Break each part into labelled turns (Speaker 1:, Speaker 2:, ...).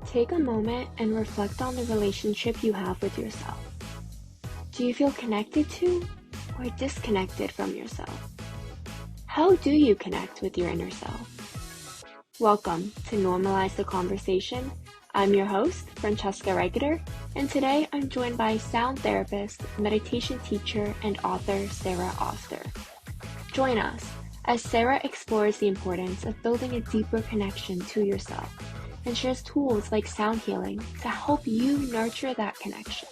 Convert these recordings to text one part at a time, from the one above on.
Speaker 1: Take a moment and reflect on the relationship you have with yourself. Do you feel connected to or disconnected from yourself? How do you connect with your inner self? Welcome to Normalize the Conversation. I'm your host, Francesca Reicherter, and today I'm joined by sound therapist, meditation teacher, and author Sara Auster. Join us as Sara explores the importance of building a deeper connection to yourself and shares tools like sound healing to help you nurture that connection.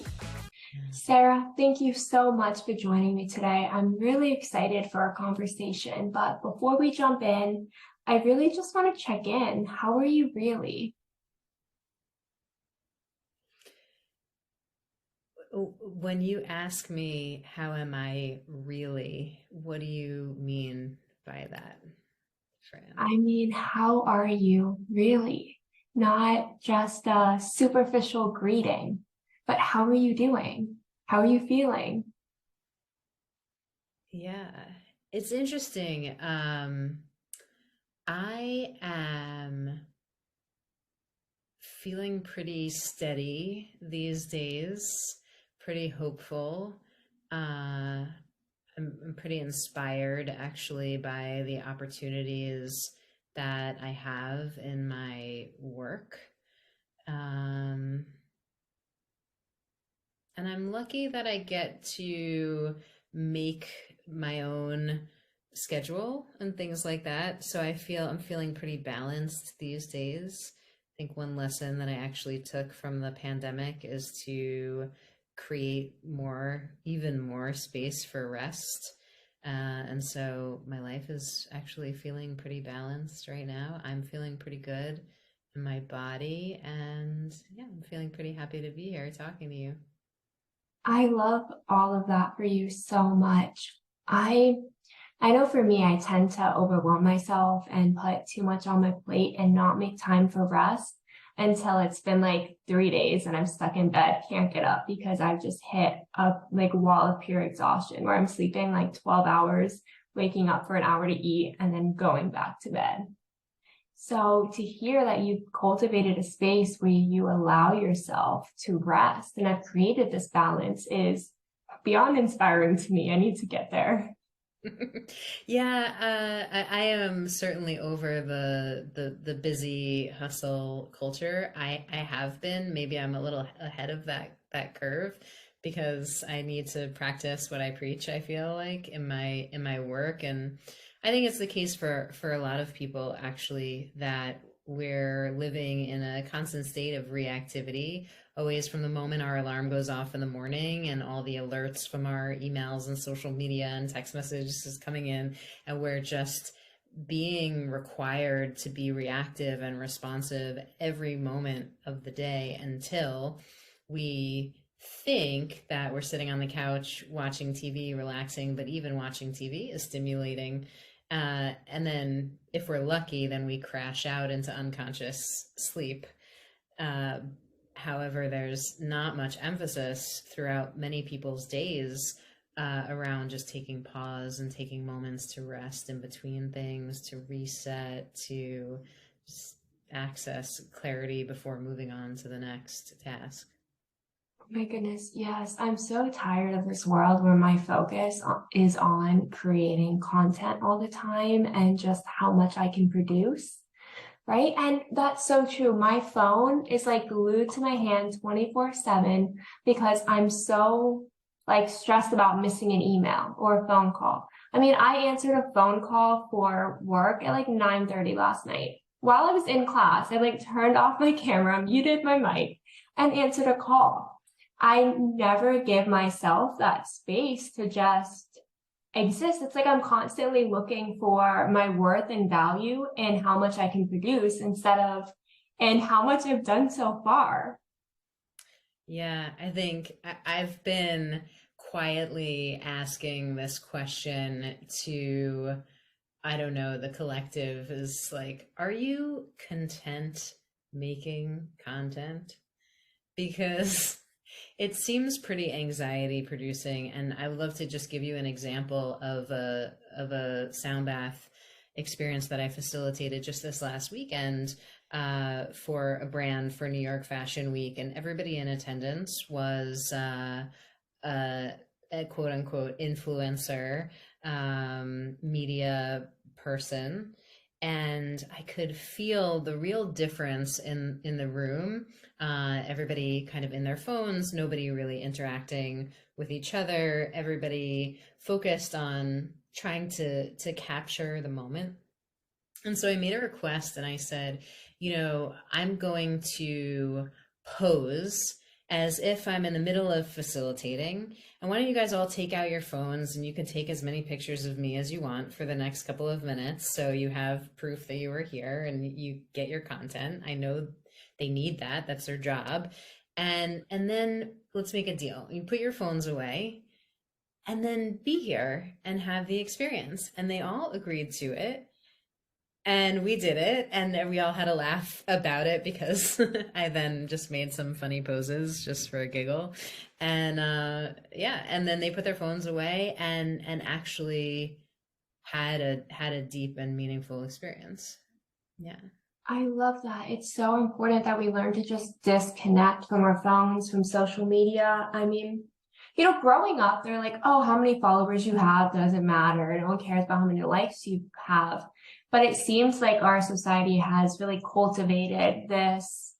Speaker 1: Sara, thank you so much for joining me today. I'm really excited for our conversation, but before we jump in, I really just want to check in. How are you really?
Speaker 2: When you ask me, how am I really, what do you mean by that, Fran?
Speaker 1: I mean, how are you really? Not just a superficial greeting, but how are you doing? How are you feeling?
Speaker 2: Yeah, it's interesting. I am feeling pretty steady these days, pretty hopeful. I'm pretty inspired actually by the opportunities that I have in my work. Um, and I'm lucky that I get to make my own schedule and things like that. So I'm feeling pretty balanced these days. I think one lesson that I actually took from the pandemic is to create even more space for rest. And so my life is actually feeling pretty balanced right now. I'm feeling pretty good in my body, and yeah, I'm feeling pretty happy to be here talking to you.
Speaker 1: I love all of that for you so much. I I know for me, I tend to overwhelm myself and put too much on my plate and not make time for rest until it's been like 3 days and I'm stuck in bed, can't get up because I've just hit a like wall of pure exhaustion where I'm sleeping like 12 hours, waking up for an hour to eat, and then going back to bed. So to hear that you've cultivated a space where you allow yourself to rest and have created this balance is beyond inspiring to me. I need to get there.
Speaker 2: Yeah, I am certainly over the busy hustle culture. I have been. Maybe I'm a little ahead of that curve because I need to practice what I preach, I feel like in my work. And I think it's the case for a lot of people actually that we're living in a constant state of reactivity, always from the moment our alarm goes off in the morning and all the alerts from our emails and social media and text messages is coming in, and we're just being required to be reactive and responsive every moment of the day until we think that we're sitting on the couch watching TV, relaxing, but even watching TV is stimulating. And then if we're lucky, then we crash out into unconscious sleep. Uh, However, there's not much emphasis throughout many people's days around just taking pause and taking moments to rest in between things, to reset, to just access clarity before moving on to the next task.
Speaker 1: My goodness, yes. I'm so tired of this world where my focus is on creating content all the time and just how much I can produce, right? And that's so true. My phone is like glued to my hand 24/7 because I'm so like stressed about missing an email or a phone call. I mean, I answered a phone call for work at like 9:30 last night. While I was in class, I like turned off my camera, muted my mic, and answered a call. I never give myself that space to just exist. It's like I'm constantly looking for my worth and value and how much I can produce instead of and how much I've done so far.
Speaker 2: Yeah, I think I've been quietly asking this question to, I don't know, the collective is like, are you content making content? Because it seems pretty anxiety producing, and I would love to just give you an example of a sound bath experience that I facilitated just this last weekend. for a brand for New York Fashion Week, and everybody in attendance was a quote unquote influencer, media person. And I could feel the real difference in the room. Everybody kind of in their phones, nobody really interacting with each other, everybody focused on trying to capture the moment. And so I made a request and I said, I'm going to pose as if I'm in the middle of facilitating. And why don't you guys all take out your phones and you can take as many pictures of me as you want for the next couple of minutes. So you have proof that you were here and you get your content. I know they need that. That's their job. And then let's make a deal. You put your phones away and then be here and have the experience. And they all agreed to it. And we did it, and we all had a laugh about it because I then just made some funny poses just for a giggle. And yeah, and then they put their phones away and actually had a deep and meaningful experience. Yeah.
Speaker 1: I love that. It's so important that we learn to just disconnect from our phones, from social media. I mean, growing up, they're like, oh, how many followers you have doesn't matter. No one cares about how many likes you have. But it seems like our society has really cultivated this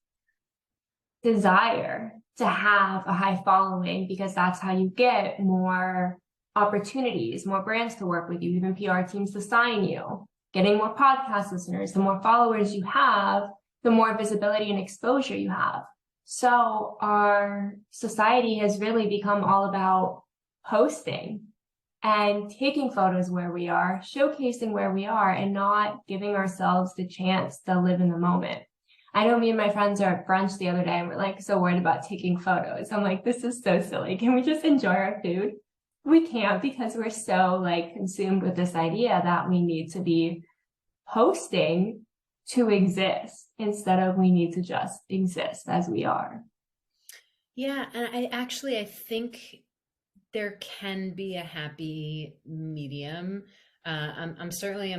Speaker 1: desire to have a high following because that's how you get more opportunities, more brands to work with you, even PR teams to sign you, getting more podcast listeners. The more followers you have, the more visibility and exposure you have. So our society has really become all about posting and taking photos where we are, showcasing where we are, and not giving ourselves the chance to live in the moment. I know me and my friends are at brunch the other day and we're like so worried about taking photos. I'm like, this is so silly. Can we just enjoy our food? We can't because we're so consumed with this idea that we need to be posting to exist instead of we need to just exist as we are.
Speaker 2: Yeah, and I think there can be a happy medium. I'm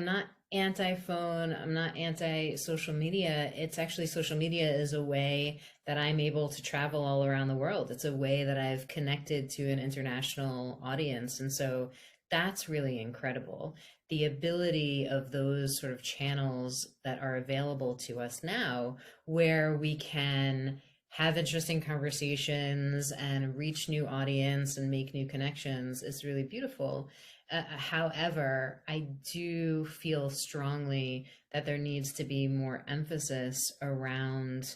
Speaker 2: not anti-phone. I'm not anti-social media. It's actually social media is a way that I'm able to travel all around the world. It's a way that I've connected to an international audience. And so that's really incredible. The ability of those sort of channels that are available to us now, where we can have interesting conversations and reach new audience and make new connections is really beautiful. However, I do feel strongly that there needs to be more emphasis around,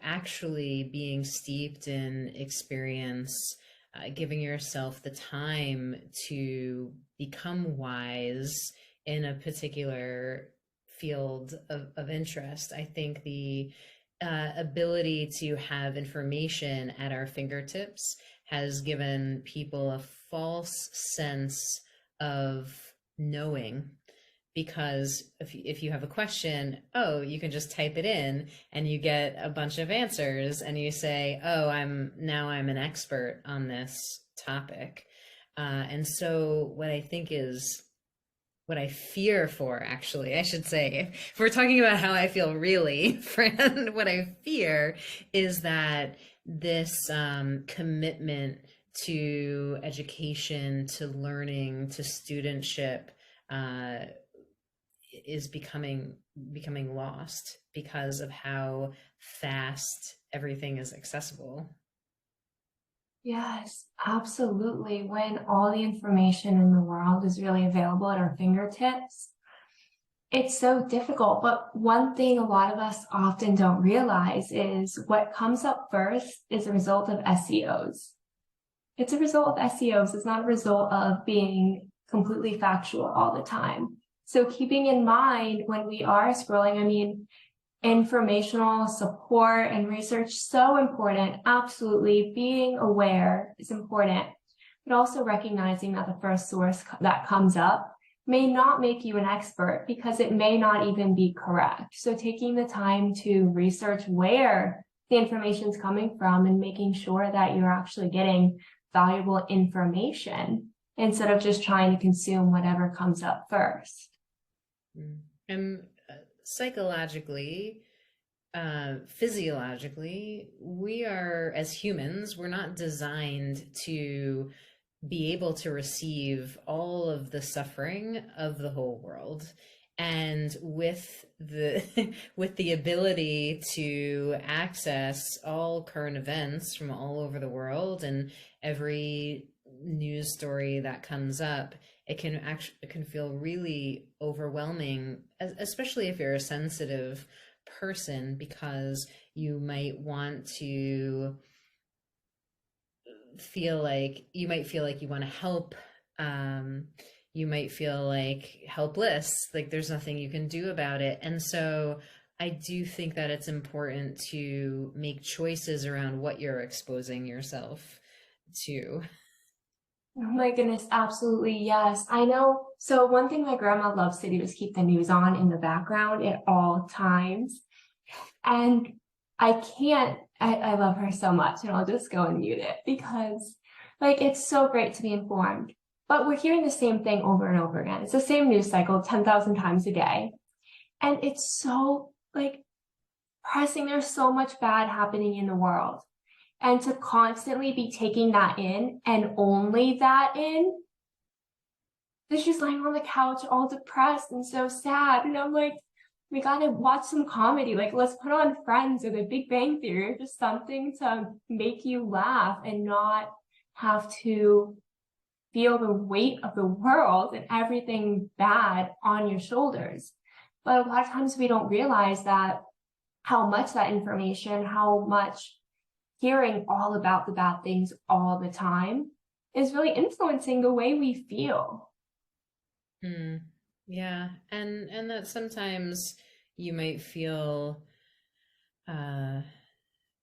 Speaker 2: actually being steeped in experience, giving yourself the time to become wise in a particular field of interest. I think the ability to have information at our fingertips has given people a false sense of knowing, because if you have a question, oh, you can just type it in and you get a bunch of answers and you say, oh, I'm an expert on this topic. And so what I fear for, actually, I should say, if we're talking about how I feel really, Fran, what I fear is that this commitment to education, to learning, to studentship is becoming lost because of how fast everything is accessible.
Speaker 1: Yes, absolutely. When all the information in the world is really available at our fingertips, it's so difficult. But one thing a lot of us often don't realize is what comes up first is a result of SEOs. It's a result of SEOs. It's not a result of being completely factual all the time. So keeping in mind when we are scrolling, informational support and research, so important. Absolutely. Being aware is important, but also recognizing that the first source that comes up may not make you an expert because it may not even be correct. So taking the time to research where the information is coming from and making sure that you're actually getting valuable information instead of just trying to consume whatever comes up first.
Speaker 2: And psychologically, physiologically, we are, as humans, we're not designed to be able to receive all of the suffering of the whole world. And with the with the ability to access all current events from all over the world and every news story that comes up, it can feel really overwhelming, especially if you're a sensitive person, because you might want to you might feel like you want to help. um you might feel like helpless, like there's nothing you can do about it. And so I do think that it's important to make choices around what you're exposing yourself to.
Speaker 3: Oh my goodness, absolutely, yes. I know. So one thing my grandma loves to do is keep the news on in the background at all times. And I love her so much, and I'll just go and mute it because like it's so great to be informed. But we're hearing the same thing over and over again. It's the same news cycle 10,000 times a day. And it's so like pressing. There's so much bad happening in the world. And to constantly be taking that in and only that in, they're just lying on the couch all depressed and so sad. And I'm like, we gotta watch some comedy. Like, let's put on Friends or The Big Bang Theory, or just something to make you laugh and not have to feel the weight of the world and everything bad on your shoulders. But a lot of times we don't realize that how much that information, how much hearing all about the bad things all the time is really influencing the way we feel.
Speaker 2: Mm, yeah, and that sometimes you might feel uh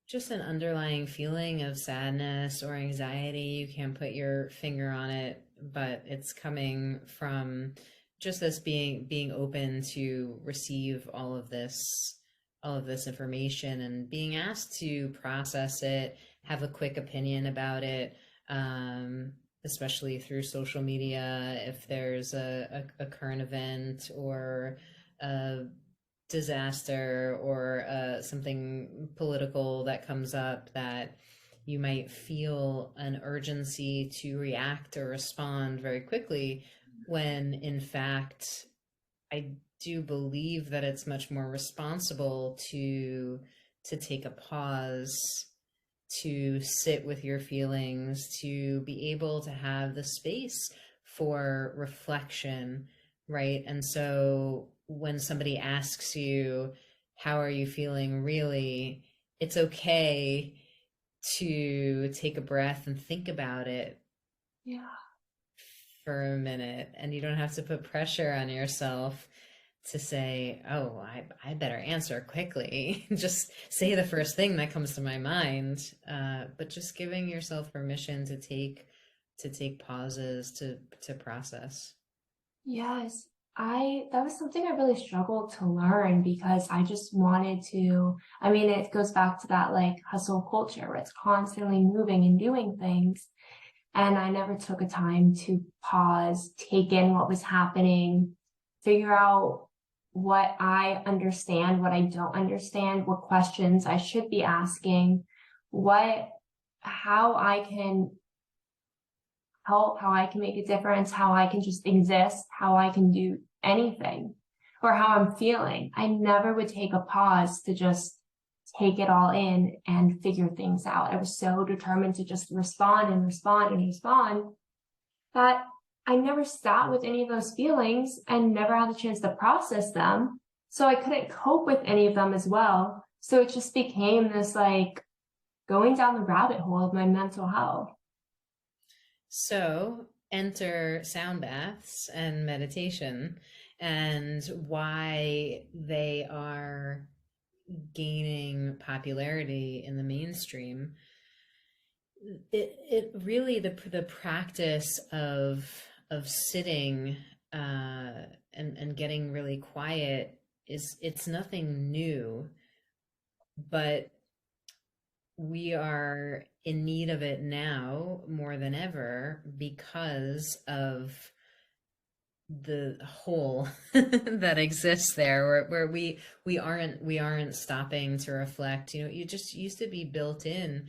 Speaker 2: just an underlying feeling of sadness or anxiety. You can't put your finger on it, but it's coming from just us being open to receive all of this information and being asked to process it, have a quick opinion about it, especially through social media. If there's a current event or a disaster or something political that comes up, that you might feel an urgency to react or respond very quickly, when in fact I do believe that it's much more responsible to take a pause, to sit with your feelings, to be able to have the space for reflection, right? And so when somebody asks you, how are you feeling really? It's okay to take a breath and think about it
Speaker 3: Yeah.
Speaker 2: for a minute. And you don't have to put pressure on yourself to say, oh, I better answer quickly. Just say the first thing that comes to my mind. But just giving yourself permission to take pauses to process.
Speaker 3: Yes. That was something I really struggled to learn because I just wanted to, I mean, it goes back to that like hustle culture where it's constantly moving and doing things. And I never took a time to pause, take in what was happening, figure out what I understand, what I don't understand, what questions I should be asking, how I can help, how I can make a difference, how I can just exist, how I can do anything, or how I'm feeling. I never would take a pause to just take it all in and figure things out. I was so determined to just respond and respond and respond that I never sat with any of those feelings and never had the chance to process them. So I couldn't cope with any of them as well. So it just became this like going down the rabbit hole of my mental health.
Speaker 2: So enter sound baths and meditation, and why they are gaining popularity in the mainstream. It really, the practice of sitting and getting really quiet is, it's nothing new, but we are in need of it now more than ever because of the hole that exists there, where we aren't stopping to reflect. You know, you just used to be built in.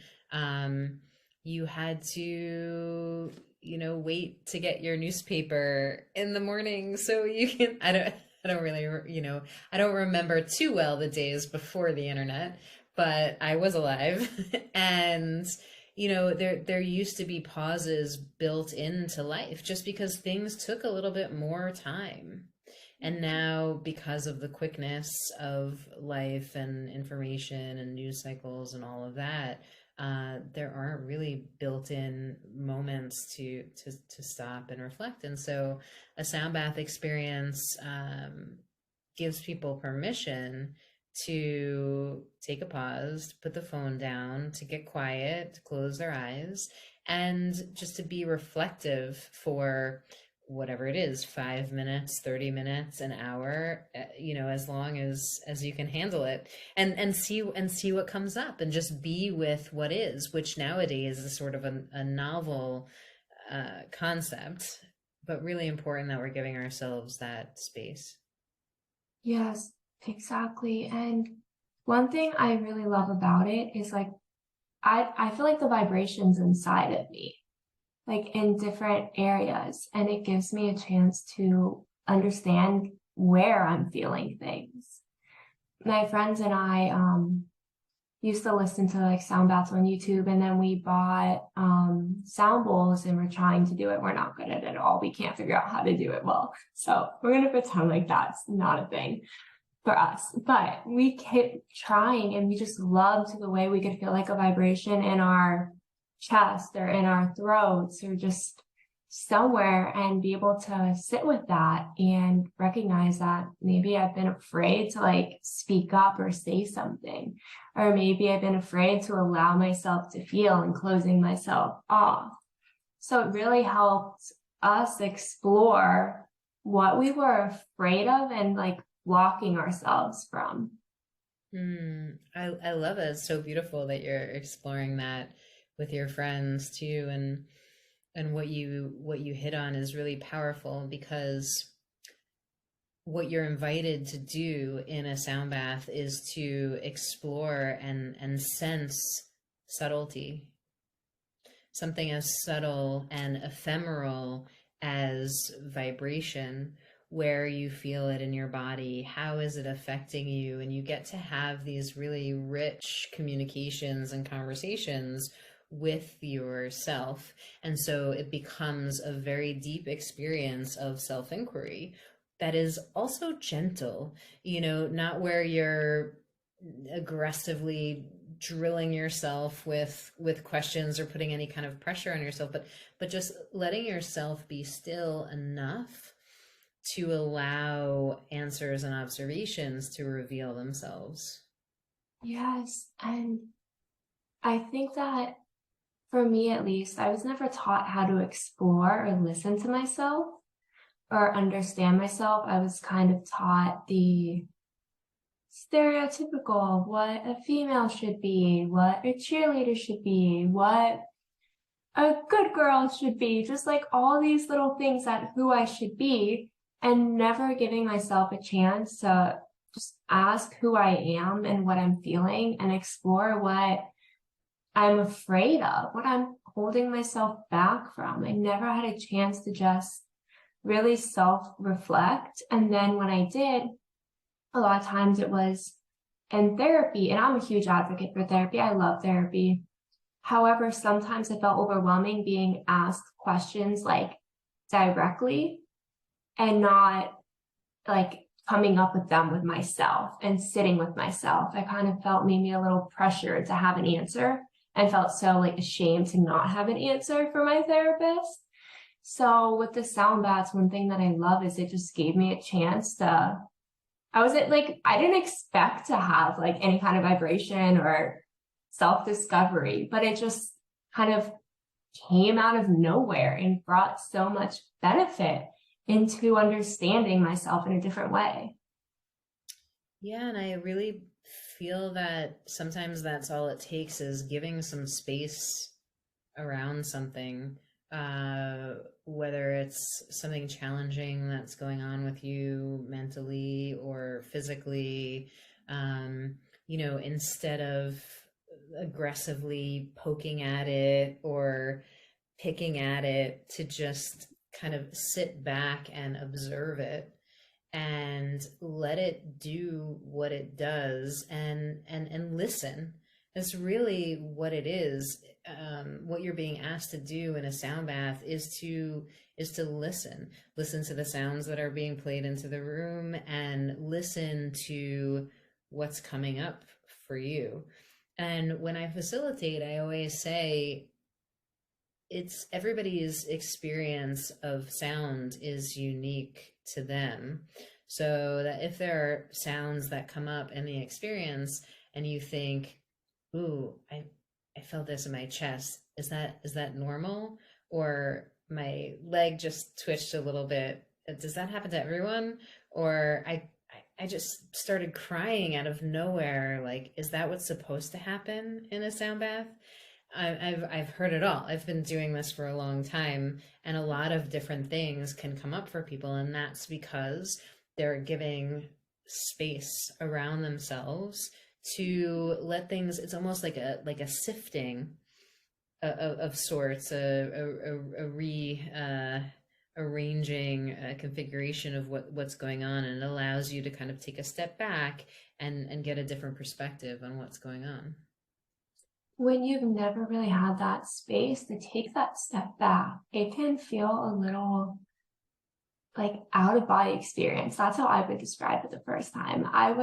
Speaker 2: You had to, you know, wait to get your newspaper in the morning so you can, I don't really, you know, I don't remember too well the days before the internet, but I was alive. And you know, there used to be pauses built into life just because things took a little bit more time. And now, because of the quickness of life and information and news cycles and all of that, there aren't really built-in moments to stop and reflect. And so, a sound bath experience gives people permission to take a pause, to put the phone down, to get quiet, to close their eyes, and just to be reflective for whatever it is, 5 minutes, 30 minutes, an hour, you know, as long as you can handle it, and see what comes up, and just be with what is, which nowadays is sort of a novel concept, but really important that we're giving ourselves that space.
Speaker 3: Yes, exactly. And one thing I really love about it is like I feel like the vibrations inside of me, like in different areas, and it gives me a chance to understand where I'm feeling things. My friends and I used to listen to like sound baths on YouTube, and then we bought sound bowls and we're trying to do it. We're not good at it at all. We can't figure out how to do it well. So we're gonna pretend like that's not a thing for us. But we kept trying, and we just loved the way we could feel like a vibration in our chest or in our throats or just somewhere, and be able to sit with that and recognize that maybe I've been afraid to like speak up or say something, or maybe I've been afraid to allow myself to feel and closing myself off. So it really helped us explore what we were afraid of and like blocking ourselves from.
Speaker 2: I love it. It's so beautiful that you're exploring that with your friends too, and what you hit on is really powerful, because what you're invited to do in a sound bath is to explore and sense subtlety, something as subtle and ephemeral as vibration. Where you feel it in your body, how is it affecting you? And you get to have these really rich communications and conversations with yourself. And so it becomes a very deep experience of self-inquiry that is also gentle, you know, not where you're aggressively drilling yourself with questions or putting any kind of pressure on yourself, but just letting yourself be still enough to allow answers and observations to reveal themselves.
Speaker 3: Yes. And I think that for me, at least, I was never taught how to explore or listen to myself or understand myself. I was kind of taught the stereotypical of what a female should be, what a cheerleader should be, what a good girl should be, just like all these little things that who I should be, and never giving myself a chance to just ask who I am and what I'm feeling and explore what I'm afraid of, what I'm holding myself back from. I never had a chance to just really self-reflect. And then when I did, a lot of times it was in therapy, and I'm a huge advocate for therapy. I love therapy. However, sometimes it felt overwhelming being asked questions like directly and not like coming up with them with myself and sitting with myself. I kind of felt maybe a little pressured to have an answer, and felt so like ashamed to not have an answer for my therapist. So with the sound baths, one thing that I love is it just gave me a chance to, I didn't expect to have like any kind of vibration or self-discovery, but it just kind of came out of nowhere and brought so much benefit into understanding myself in a different way.
Speaker 2: Yeah, and I really feel that sometimes that's all it takes, is giving some space around something, whether it's something challenging that's going on with you mentally or physically, instead of aggressively poking at it or picking at it, to just kind of sit back and observe it and let it do what it does, and listen. That's really what it is. What you're being asked to do in a sound bath is to listen to the sounds that are being played into the room, and listen to what's coming up for you. And when I facilitate, I always say it's everybody's experience of sound is unique to them. So that if there are sounds that come up in the experience and you think, ooh, I felt this in my chest, is that normal? Or my leg just twitched a little bit. Does that happen to everyone? Or I just started crying out of nowhere. Like, is that what's supposed to happen in a sound bath? I've heard it all. I've been doing this for a long time, and a lot of different things can come up for people, and that's because they're giving space around themselves to let things. It's almost like a sifting of sorts, arranging a configuration of what's going on, and it allows you to kind of take a step back and get a different perspective on what's going on.
Speaker 3: When you've never really had that space to take that step back, it can feel a little like out of body experience. That's how I would describe it the first time. I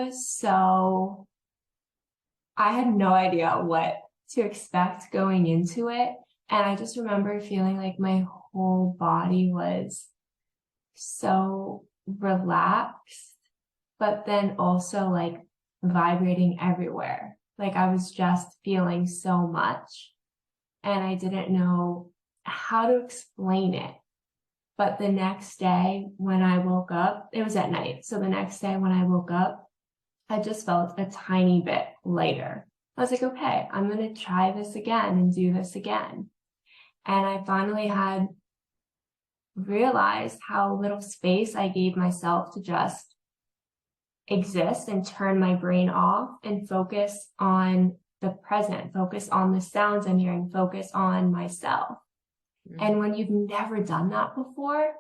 Speaker 3: had no idea what to expect going into it. And I just remember feeling like my whole body was so relaxed, but then also like vibrating everywhere. Like I was just feeling so much, and I didn't know how to explain it. But the next day when I woke up, it was at night. So the next day when I woke up, I just felt a tiny bit lighter. I was like, okay, I'm going to try this again and do this again. And I finally had realized how little space I gave myself to just exist and turn my brain off and focus on the present, focus on the sounds I'm hearing, focus on myself. Mm-hmm. And when you've never done that before,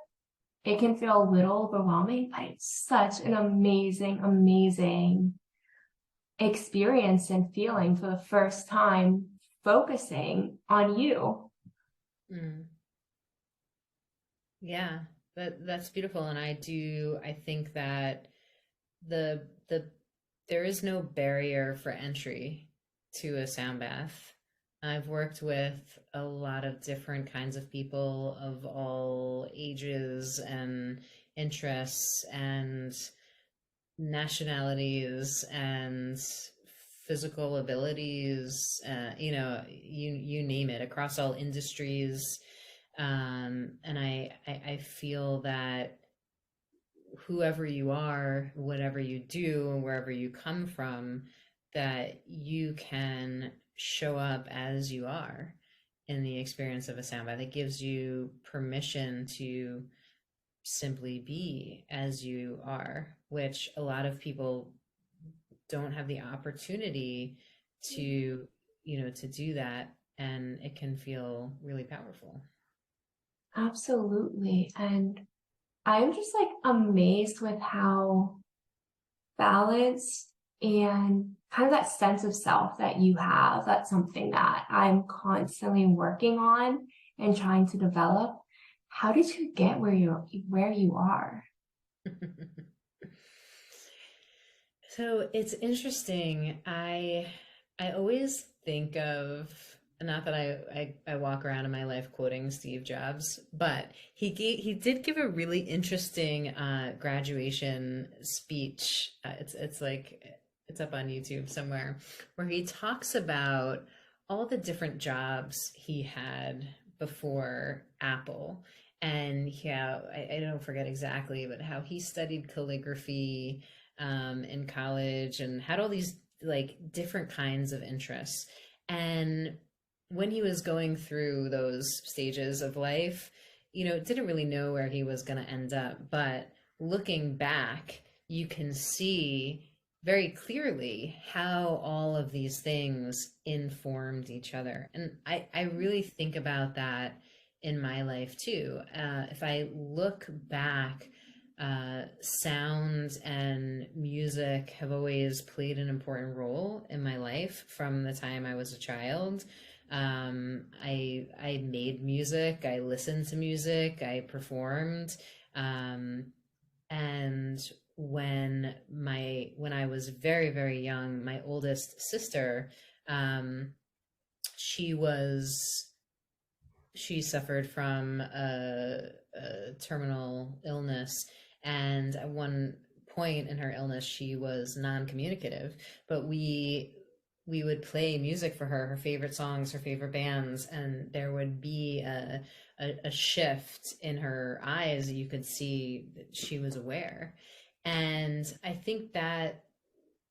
Speaker 3: it can feel a little overwhelming, but it's such an amazing, amazing experience and feeling for the first time focusing on you.
Speaker 2: Mm. Yeah, that's beautiful. And I think that there is no barrier for entry to a sound bath. I've worked with a lot of different kinds of people of all ages and interests and nationalities and physical abilities, you name it, across all industries. And I feel that whoever you are, whatever you do, wherever you come from, that you can show up as you are in the experience of a sound bath. It gives you permission to simply be as you are, which a lot of people don't have the opportunity to do that, and it can feel really powerful.
Speaker 3: Absolutely. And I'm just like amazed with how balanced and kind of that sense of self that you have. That's something that I'm constantly working on and trying to develop. How did you get where you are?
Speaker 2: So it's interesting. I always think of, not that I walk around in my life quoting Steve Jobs, but he did give a really interesting graduation speech. It's up on YouTube somewhere, where he talks about all the different jobs he had before Apple, and how I don't forget exactly, but how he studied calligraphy in college and had all these like different kinds of interests. And when he was going through those stages of life, didn't really know where he was going to end up. But looking back, you can see very clearly how all of these things informed each other. And I really think about that in my life too. If I look back, sound and music have always played an important role in my life from the time I was a child. I made music, I listened to music, I performed, and when I was very, very young, my oldest sister, um, she was she suffered from a terminal illness, and at one point in her illness, she was non-communicative. But we would play music for her favorite songs, her favorite bands, and there would be a shift in her eyes. You could see that she was aware, and I think that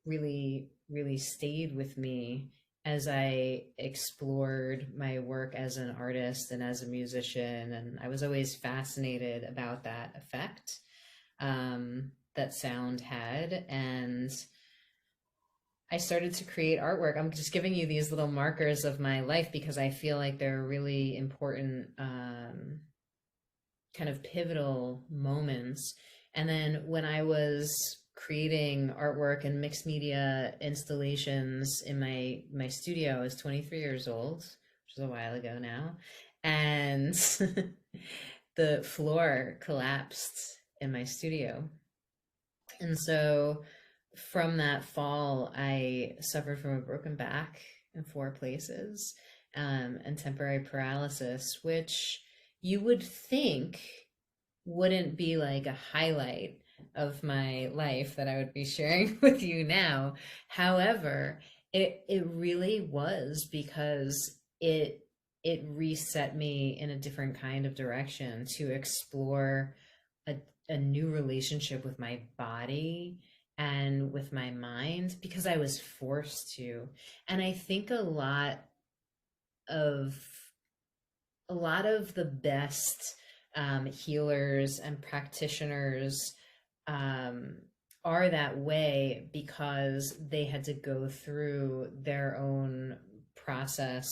Speaker 2: really, really stayed with me as I explored my work as an artist and as a musician. And I was always fascinated about that effect that sound had. And I started to create artwork. I'm just giving you these little markers of my life because I feel like they're really important, kind of pivotal moments. And then when I was creating artwork and mixed media installations in my studio, I was 23 years old, which is a while ago now, and the floor collapsed in my studio. And so from that fall, I suffered from a broken back in 4 places, and temporary paralysis, which you would think wouldn't be like a highlight of my life that I would be sharing with you now. However, it really was, because it reset me in a different kind of direction to explore a new relationship with my body and with my mind, because I was forced to. And I think of a lot of the best healers and practitioners are that way because they had to go through their own process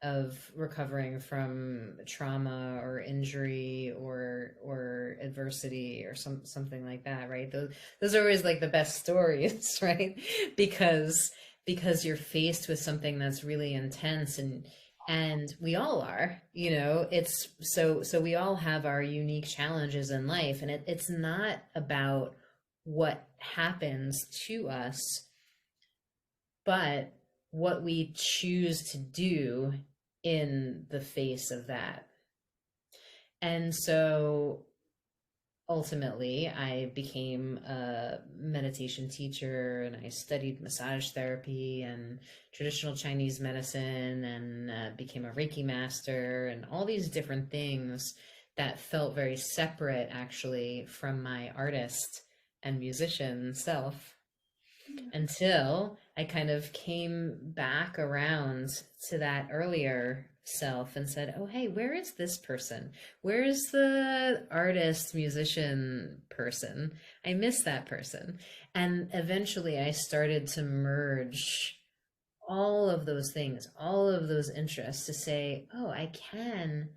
Speaker 2: of recovering from trauma or injury or adversity or something like that, right? Those are always like the best stories, right? Because you're faced with something that's really intense, and we all are, it's so we all have our unique challenges in life, and it's not about what happens to us, but what we choose to do in the face of that. And so ultimately, I became a meditation teacher, and I studied massage therapy and traditional Chinese medicine, and became a Reiki master, and all these different things that felt very separate, actually, from my artist and musician self, until I kind of came back around to that earlier self and said, oh, hey, where is this person? Where's the artist, musician person? I miss that person. And eventually I started to merge all of those things, all of those interests, to say, oh, I can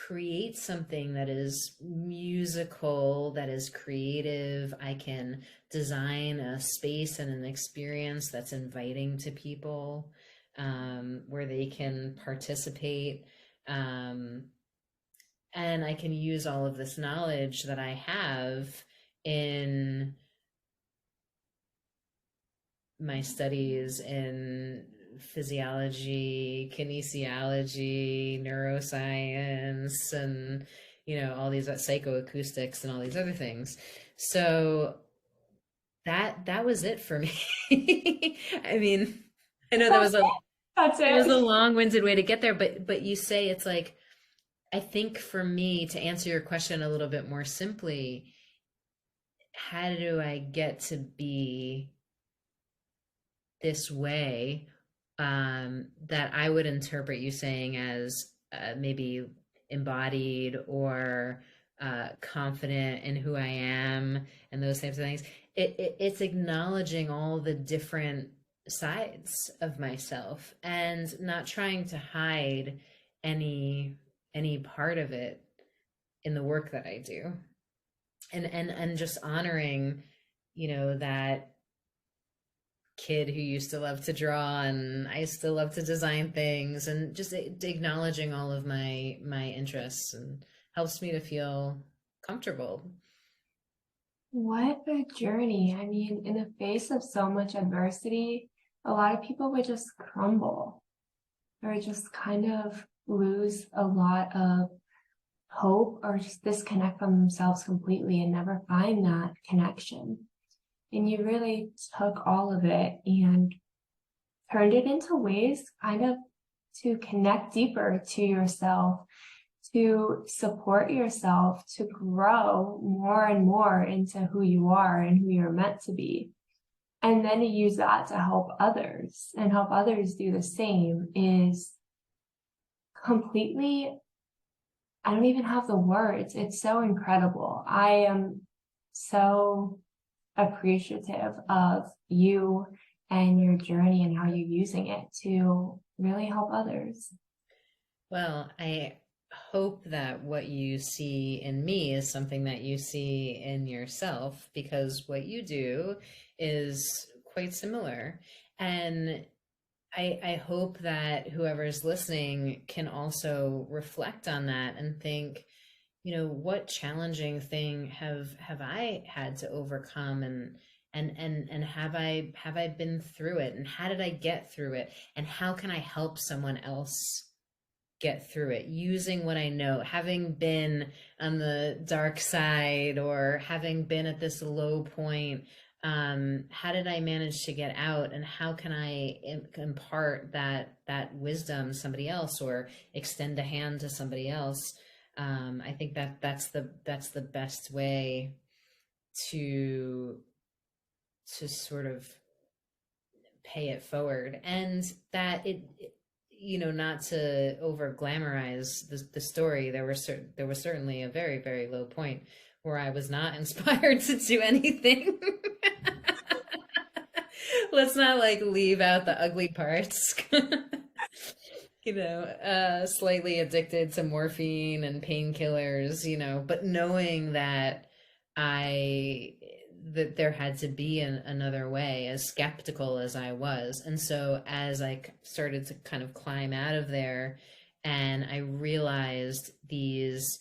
Speaker 2: create something that is musical, that is creative. I can design a space and an experience that's inviting to people, where they can participate. And I can use all of this knowledge that I have in my studies in physiology, kinesiology, neuroscience, and all these psychoacoustics and all these other things. So that was it for me. I mean, I know it was a long-winded way to get there, but you say it's like, I think for me, to answer your question a little bit more simply, how do I get to be this way that I would interpret you saying as maybe embodied or confident in who I am and those types of things. It's acknowledging all the different sides of myself and not trying to hide any any part of it in the work that I do. And just honoring, that kid who used to love to draw and I still love to design things, and just acknowledging all of my interests and helps me to feel comfortable.
Speaker 3: What a journey. I mean, in the face of so much adversity, a lot of people would just crumble or just kind of lose a lot of hope or just disconnect from themselves completely and never find that connection. And you really took all of it and turned it into ways kind of to connect deeper to yourself, to support yourself, to grow more and more into who you are and who you're meant to be. And then to use that to help others and help others do the same is completely, I don't even have the words. It's so incredible. I am so appreciative of you and your journey and how you're using it to really help others.
Speaker 2: Well, I hope that what you see in me is something that you see in yourself, because what you do is quite similar. And I hope that whoever's listening can also reflect on that and think, what challenging thing have I had to overcome, and have I been through it, and how did I get through it, and how can I help someone else get through it using what I know, having been on the dark side or having been at this low point. How did I manage to get out, and how can I impart that wisdom to somebody else or extend a hand to somebody else? I think that's the best way to sort of pay it forward, and that not to over glamorize the story. There was certainly a very, very low point where I was not inspired to do anything. Let's not leave out the ugly parts. Slightly addicted to morphine and painkillers, but knowing that I that there had to be another way, as skeptical as I was. And so as I started to kind of climb out of there, and I realized these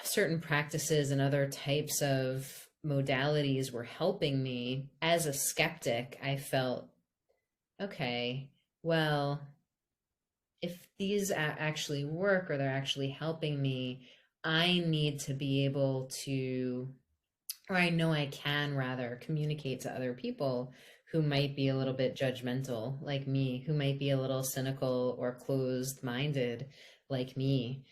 Speaker 2: certain practices and other types of modalities were helping me as a skeptic, I felt, okay, well, if these actually work or they're actually helping me, I need to be able to, or I know I can rather communicate to other people who might be a little bit judgmental like me, who might be a little cynical or closed minded like me,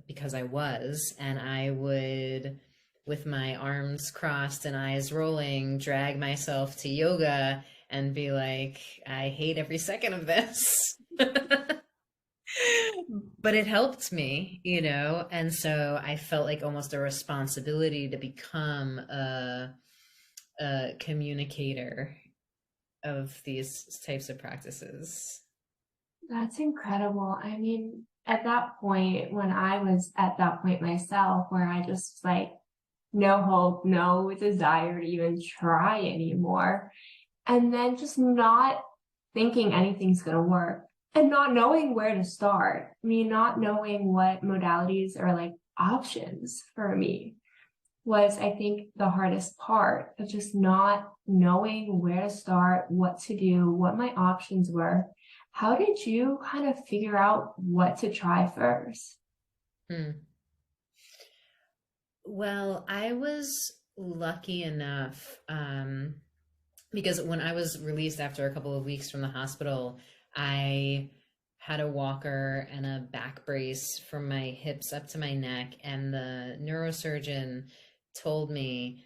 Speaker 2: because I was, and I would, with my arms crossed and eyes rolling, drag myself to yoga and be like, I hate every second of this. But it helped me, and so I felt like almost a responsibility to become a communicator of these types of practices.
Speaker 3: That's incredible. I mean, at that point, when I was at that point myself, where I just like, no hope, no desire to even try anymore, and then just not thinking anything's going to work and not knowing where to start. I mean, not knowing what modalities are like options for me was, I think, the hardest part of just not knowing where to start, what to do, what my options were. How did you kind of figure out what to try first?
Speaker 2: Well, I was lucky enough, because when I was released after a couple of weeks from the hospital, I had a walker and a back brace from my hips up to my neck, and the neurosurgeon told me,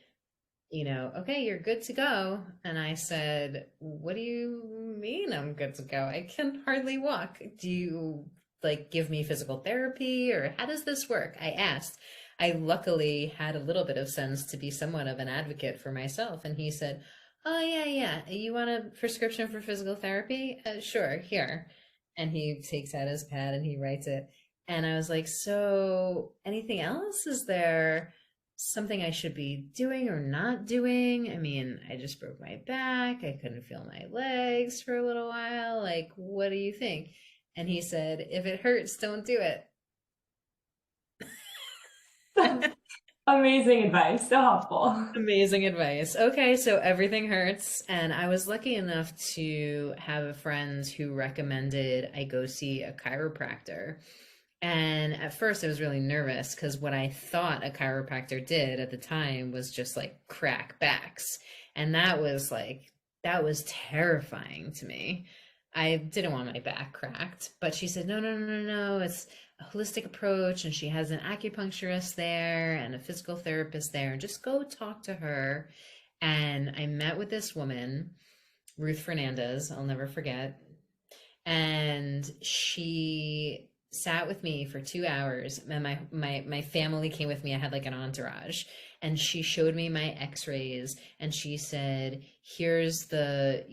Speaker 2: okay, you're good to go. And I said, what do you mean I'm good to go? I can hardly walk. Do you like give me physical therapy or how does this work? I asked. I luckily had a little bit of sense to be somewhat of an advocate for myself. And he said, oh, yeah, yeah. You want a prescription for physical therapy? Sure, here. And he takes out his pad and he writes it. And I was like, so anything else? Is there something I should be doing or not doing? I mean, I just broke my back. I couldn't feel my legs for a little while. Like, what do you think? And he said, if it hurts, don't do it.
Speaker 3: Amazing advice. So helpful.
Speaker 2: Amazing advice. Okay, so everything hurts. And I was lucky enough to have a friend who recommended I go see a chiropractor. And at first I was really nervous because what I thought a chiropractor did at the time was just like crack backs. And that was terrifying to me. I didn't want my back cracked, but she said, no, no, no, no, no. It's a holistic approach. And she has an acupuncturist there and a physical therapist there. And just go talk to her. And I met with this woman, Ruth Fernandez, I'll never forget. And she sat with me for 2 hours, and my family came with me. I had like an entourage, and she showed me my x-rays, and she said, here's the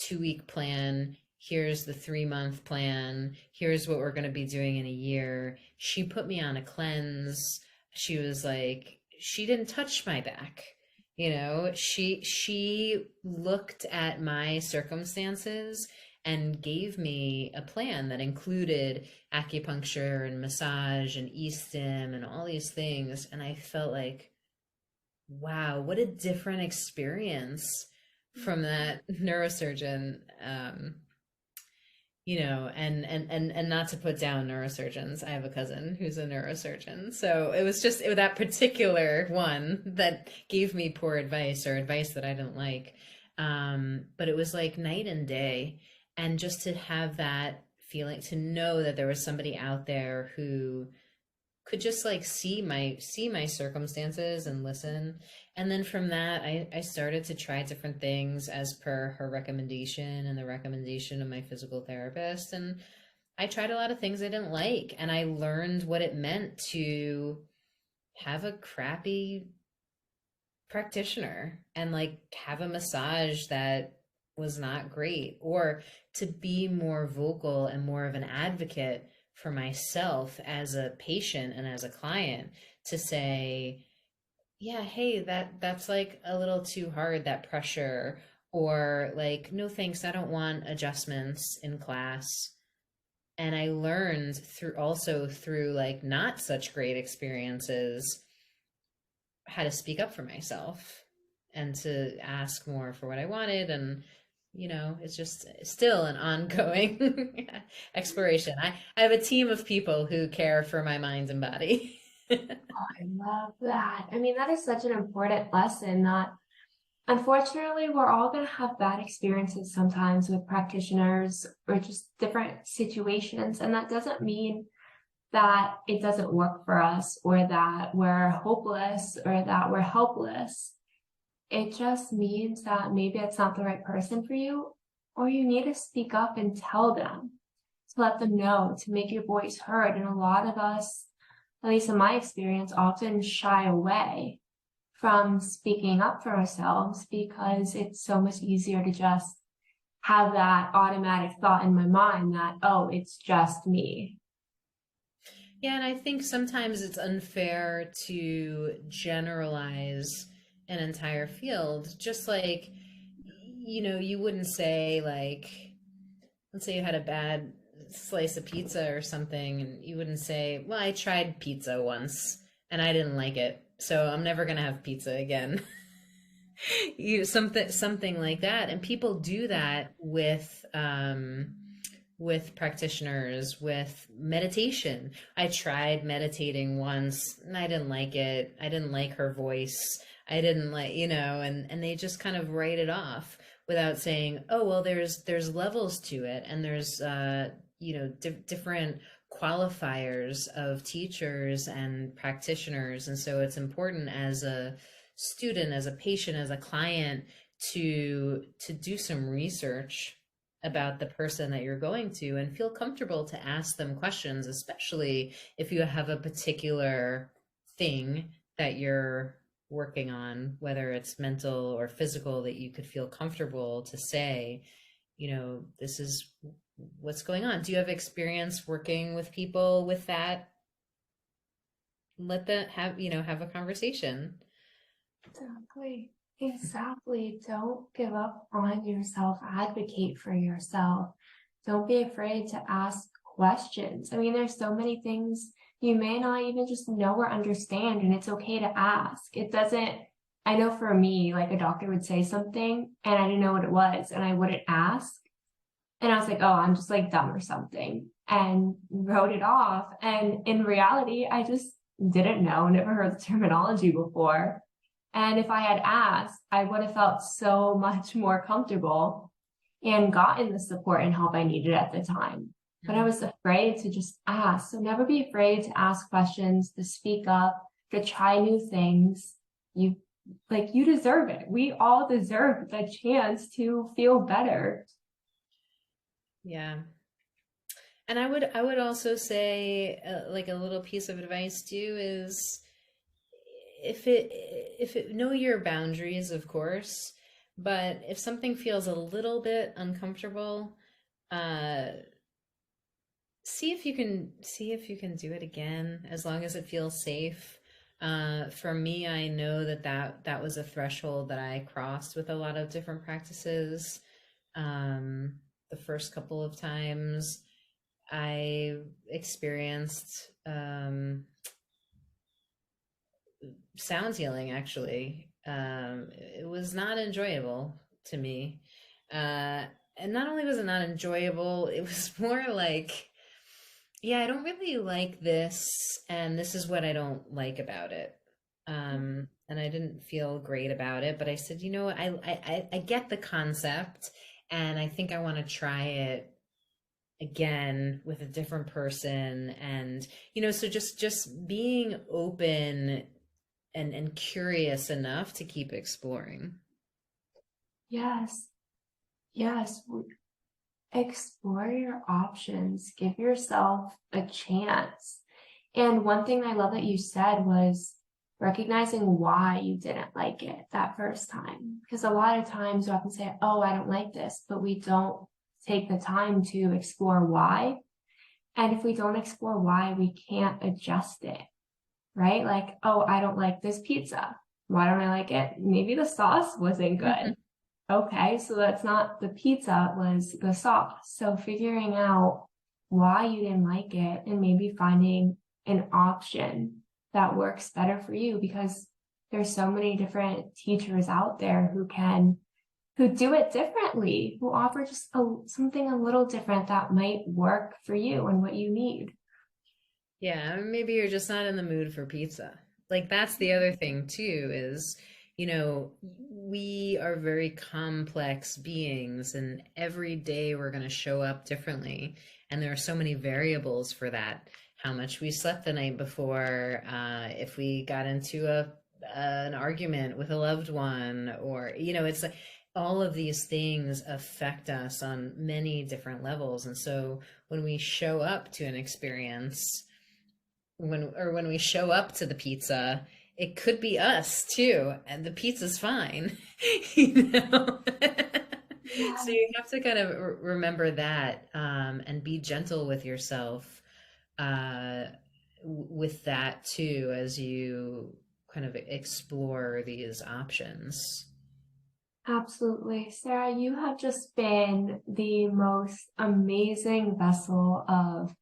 Speaker 2: 2-week plan, here's the 3-month plan, here's what we're going to be doing in a year. She put me on a cleanse. She was like, she didn't touch my back. She looked at my circumstances and gave me a plan that included acupuncture and massage and e-stim and all these things. And I felt like, wow, what a different experience from that neurosurgeon. And not to put down neurosurgeons. I have a cousin who's a neurosurgeon. So it was just that particular one that gave me poor advice or advice that I didn't like. But it was like night and day. And just to have that feeling, to know that there was somebody out there who could just like see my circumstances and listen. And then from that, I started to try different things as per her recommendation and the recommendation of my physical therapist. And I tried a lot of things I didn't like, and I learned what it meant to have a crappy practitioner and like have a massage that was not great, or to be more vocal and more of an advocate for myself as a patient and as a client, to say, yeah, hey, that's like a little too hard, that pressure, or like, no thanks, I don't want adjustments in class. And I learned through like not such great experiences how to speak up for myself and to ask more for what I wanted. And it's just still an ongoing exploration. I have a team of people who care for my mind and body.
Speaker 3: Oh, I love that. I mean, that is such an important lesson that unfortunately we're all going to have bad experiences sometimes with practitioners or just different situations. And that doesn't mean that it doesn't work for us, or that we're hopeless, or that we're helpless. It just means that maybe it's not the right person for you, or you need to speak up and tell them, to let them know, to make your voice heard. And a lot of us, at least in my experience, often shy away from speaking up for ourselves because it's so much easier to just have that automatic thought in my mind that, oh, it's just me.
Speaker 2: Yeah, and I think sometimes it's unfair to generalize an entire field. Just like, you wouldn't say, like, let's say you had a bad slice of pizza or something, and you wouldn't say, well, I tried pizza once and I didn't like it, so I'm never going to have pizza again. Something like that. And people do that with practitioners, with meditation. I tried meditating once and I didn't like it. I didn't like her voice. I didn't like, and they just kind of write it off without saying, oh, well, there's levels to it. And there's, different qualifiers of teachers and practitioners. And so it's important as a student, as a patient, as a client, to do some research about the person that you're going to and feel comfortable to ask them questions, especially if you have a particular thing that you're working on, whether it's mental or physical, that you could feel comfortable to say, this is what's going on. Do you have experience working with people with that? Let them have a conversation.
Speaker 3: Exactly. Don't give up on yourself. Advocate for yourself. Don't be afraid to ask questions. I mean, there's so many things you may not even just know or understand, and it's okay to ask. I know for me, like a doctor would say something and I didn't know what it was and I wouldn't ask. And I was like, oh, I'm just like dumb or something, and wrote it off. And in reality, I just didn't know, never heard the terminology before. And if I had asked, I would have felt so much more comfortable and gotten the support and help I needed at the time. But I was afraid to just ask. So never be afraid to ask questions, to speak up, to try new things. You deserve it. We all deserve the chance to feel better.
Speaker 2: Yeah. And I would also say, like, a little piece of advice too is, know your boundaries, of course, but if something feels a little bit uncomfortable, see if you can do it again, as long as it feels safe. For me, I know that was a threshold that I crossed with a lot of different practices. The first couple of times I experienced sound healing, actually. It was not enjoyable to me. And not only was it not enjoyable, it was more like, yeah, I don't really like this, and this is what I don't like about it. And I didn't feel great about it, but I said, I get the concept, and I think I want to try it again with a different person. And, so just being open and curious enough to keep exploring.
Speaker 3: Yes. Explore your options. Give yourself a chance. And one thing I love that you said was recognizing why you didn't like it that first time. Because a lot of times we often say, oh, I don't like this, but we don't take the time to explore why. And if we don't explore why, we can't adjust it, right? Like, oh, I don't like this pizza. Why don't I like it? Maybe the sauce wasn't good. Okay, so that's not the pizza, it was the sauce. So figuring out why you didn't like it and maybe finding an option that works better for you, because there's so many different teachers out there who do it differently, who offer just something a little different that might work for you and what you need.
Speaker 2: Yeah, maybe you're just not in the mood for pizza. Like, that's the other thing too, is, we are very complex beings, and every day we're going to show up differently. And there are so many variables for that. How much we slept the night before, if we got into an argument with a loved one, or, it's like all of these things affect us on many different levels. And so when we show up to an experience, when we show up to the pizza, it could be us too, and the pizza's fine. Yeah. So you have to kind of remember that, and be gentle with yourself with that too, as you kind of explore these options.
Speaker 3: Absolutely. Sarah, you have just been the most amazing vessel of,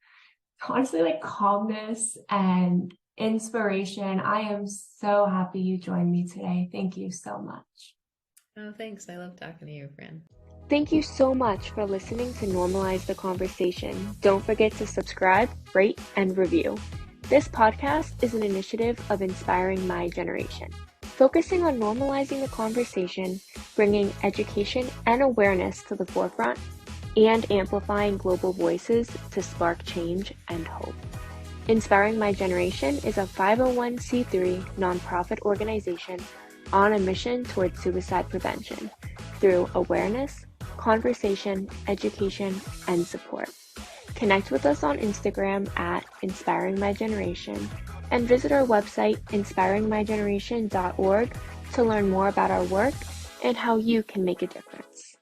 Speaker 3: honestly, like, calmness and inspiration. I am so happy you joined me today. Thank you so much.
Speaker 2: Oh, thanks. I love talking to you, Fran.
Speaker 1: Thank you so much for listening to Normalize the Conversation. Don't forget to subscribe, rate, and review. This podcast is an initiative of Inspiring My Generation, focusing on normalizing the conversation, bringing education and awareness to the forefront, and amplifying global voices to spark change and hope. Inspiring My Generation is a 501c3 nonprofit organization on a mission towards suicide prevention. through awareness, conversation, education, and support. Connect with us on Instagram at Inspiring My Generation and visit our website inspiringmygeneration.org to learn more about our work and how you can make a difference.